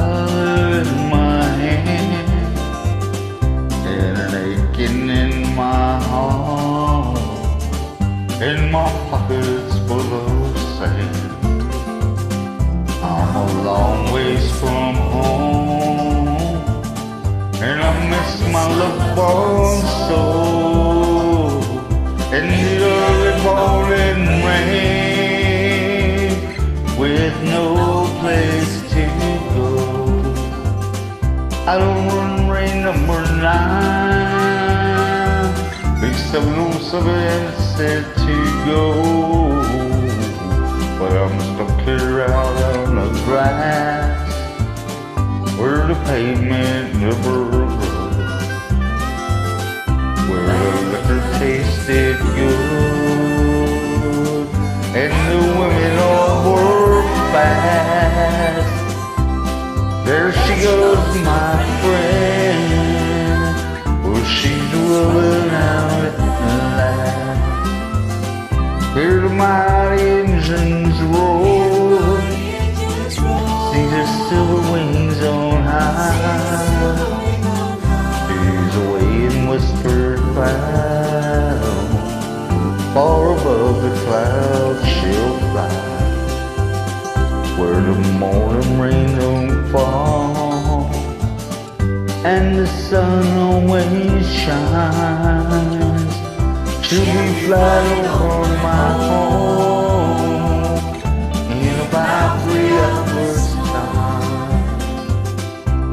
dollar in my hand and an aching in my heart, and my pockets full of sand. I'm a long ways from home, and I miss my loved ones so. In the early morning rain, with no place to go, I don't run rain number 9, big 707 said to go, but I'm stuck here out on the grass where the pavement never grows, where the liquor tasted good and the women all were fast. There she goes, my friend. Well, she's rolling out at last. Hear the mighty engines roar, see her silver wings on high. She's away in whispered cloud, far above the clouds she'll fly, where the morning rain don't fall and the sun always shines. She'll be flying over my home in about 3 hours time.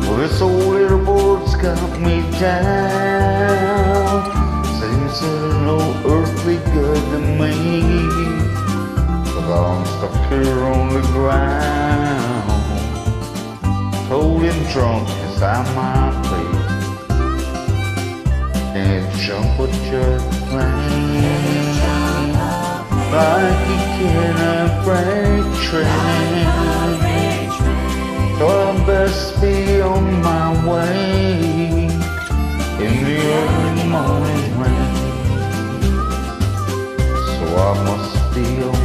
Well, this old little boat's got me down, seems no earthly good to me, but I'm stuck here on the ground, cold and drunk as I might be. Can't jump a jet plane like you can a freight train, so I best be on my way in the early morning rain. So I must be on